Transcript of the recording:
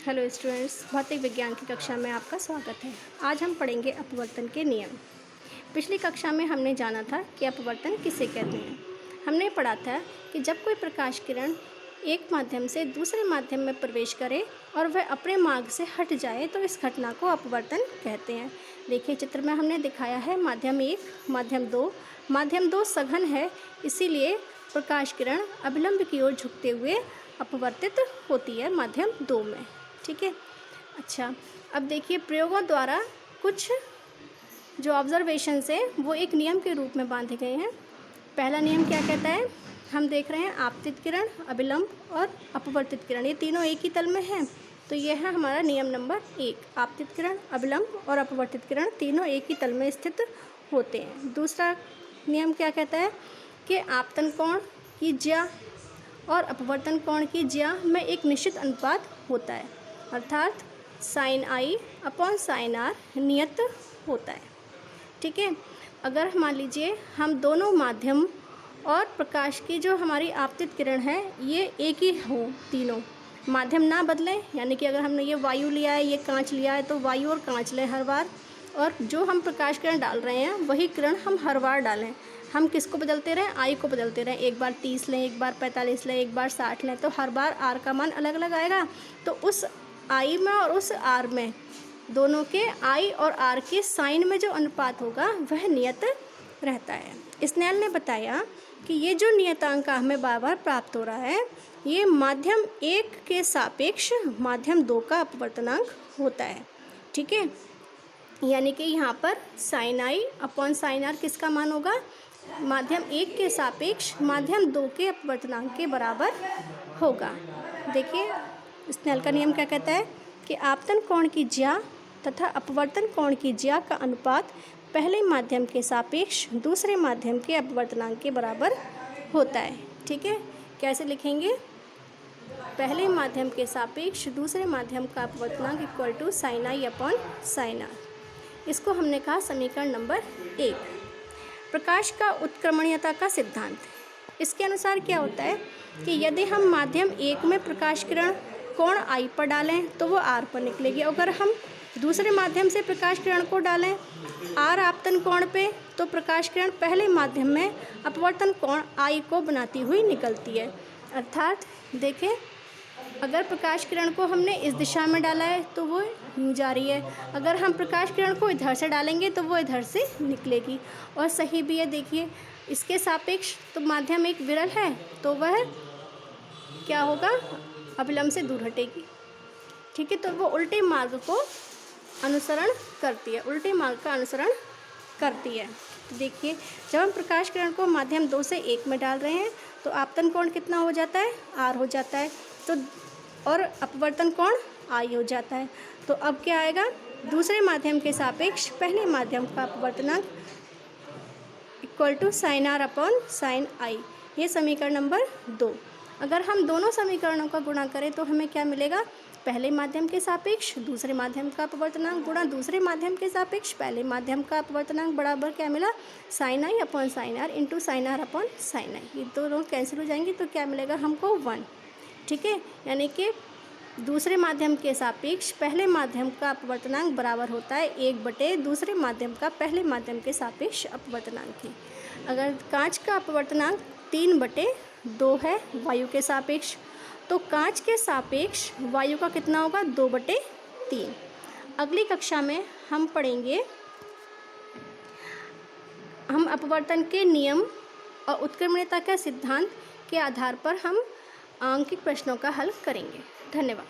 Hello students, भौतिक विज्ञान की कक्षा में आपका स्वागत है। आज हम पढ़ेंगे अपवर्तन के नियम। पिछली कक्षा में हमने जाना था कि अपवर्तन किसे कहते हैं। हमने पढ़ा था कि जब कोई प्रकाश किरण एक माध्यम से दूसरे माध्यम में प्रवेश करे और वह अपने मार्ग से हट जाए तो इस घटना को अपवर्तन कहते हैं। देखिए, चित्र में हमने दिखाया है माध्यम 1, माध्यम 2 सघन है, इसीलिए प्रकाश किरण अभिलंब की ओर झुकते हुए अपवर्तित होती है माध्यम 2 में। ठीक है। अच्छा, अब देखिए, प्रयोगों द्वारा कुछ जो ऑब्जर्वेशंस है वो एक नियम के रूप में बांधे गए हैं। पहला नियम क्या कहता है, हम देख रहे हैं आपतित किरण, अभिलंब और अपवर्तित किरण, ये तीनों एक ही तल में हैं। तो यह है हमारा नियम नंबर 1। आपतित किरण, अभिलंब और अपवर्तित किरण तीनों एक ही तल में स्थित होते हैं। दूसरा नियम क्या कहता है कि आपतन कोण की ज्या और अपवर्तन कोण की ज्या में एक निश्चित अनुपात होता है, अर्थात sine I upon sine R नियत होता है। ठीक है। अगर मान लीजिए हम दोनों माध्यम और प्रकाश की जो हमारी आपतित किरण है ये एक ही हो, तीनों माध्यम ना बदलें, यानी कि अगर हमने ये वायु लिया है, ये कांच लिया है, तो वायु और कांच लें हर बार, और जो हम प्रकाश किरण डाल रहे हैं वही किरण हम हर बार डालें। हम किसको बदलते रहें, आई को बदलते रहें। एक बार 30 लें, एक बार 45 लें, एक बार 60 लें, तो हर बार आर का मान अलग अलग आएगा। तो उस आई में और उस आर में, दोनों के आई और आर के साइन में जो अनुपात होगा वह नियत रहता है। स्नेल ने बताया कि ये जो नियतांक हमें बार बार प्राप्त हो रहा है ये माध्यम 1 के सापेक्ष माध्यम 2 का अपवर्तनांक होता है। ठीक है। यानी कि यहाँ पर sine I upon sine R किसका मान होगा, माध्यम 1 के सापेक्ष माध्यम 2 के अपवर्तनांक के बराबर होगा। देखिए, स्नेल का नियम क्या कहता है कि आपतन कोण की ज्या तथा अपवर्तन कोण की ज्या का अनुपात पहले माध्यम के सापेक्ष दूसरे माध्यम के अपवर्तनांक के बराबर होता है। ठीक है। कैसे लिखेंगे, पहले माध्यम के सापेक्ष दूसरे माध्यम का अपवर्तनांक equal to sine I upon sine R. इसको हमने कहा समीकरण नंबर 1। प्रकाश का उत्क्रमणीयता का सिद्धांत, इसके अनुसार क्या होता है कि यदि हम माध्यम 1 में प्रकाश किरण कोण आई पर डालें तो वो आर पर निकलेगी। अगर हम दूसरे माध्यम से प्रकाश किरण को डालें आर आपतन कोण पे, तो प्रकाश किरण पहले माध्यम में अपवर्तन कोण आई को बनाती हुई निकलती है। अर्थात देखें, अगर प्रकाश किरण को हमने इस दिशा में डाला है तो वो यूँ जा रही है, अगर हम प्रकाश किरण को इधर से डालेंगे तो वो इधर से निकलेगी। और सही भी है, देखिए इसके सापेक्ष तो माध्यम एक विरल है तो वह क्या होगा, अभिलंब से दूर हटेगी। ठीक है। तो वो उल्टे मार्ग को अनुसरण करती है, उल्टे मार्ग का अनुसरण करती है। देखिए, जब हम प्रकाश किरण को माध्यम 2 से 1 में डाल रहे हैं तो आपतन कोण कितना हो जाता है, आर हो जाता है, तो और अपवर्तन कोण आई हो जाता है। तो अब क्या आएगा, दूसरे माध्यम के सापेक्ष पहले माध्यम का अपवर्तनांक equal to sine R upon sine I. ये समीकरण नंबर 2। अगर हम दोनों समीकरणों का गुणा करें तो हमें क्या मिलेगा, पहले माध्यम के सापेक्ष दूसरे माध्यम का अपवर्तनांक गुणा दूसरे माध्यम के सापेक्ष पहले माध्यम का अपवर्तनांक बराबर क्या मिला, sine I upon sine R into sine R upon sine I. ये दोनों कैंसिल हो जाएंगे तो क्या मिलेगा हमको, 1। ठीक है। यानी कि दूसरे माध्यम के सापेक्ष पहले माध्यम का अपवर्तनांक बराबर होता है 1 बटे दूसरे माध्यम का पहले माध्यम के सापेक्ष अपवर्तनांक की। अगर कांच का अपवर्तनांक 3 बटे 2 है वायु के सापेक्ष, तो कांच के सापेक्ष वायु का कितना होगा, 2 बटे 3। अगली कक्षा में हम पढ़ेंगे, हम अपवर्तन के नियम और उत्क्रमणीयता के सिद्धांत के आधार पर हम आंकिक प्रश्नों का हल करेंगे। धन्यवाद।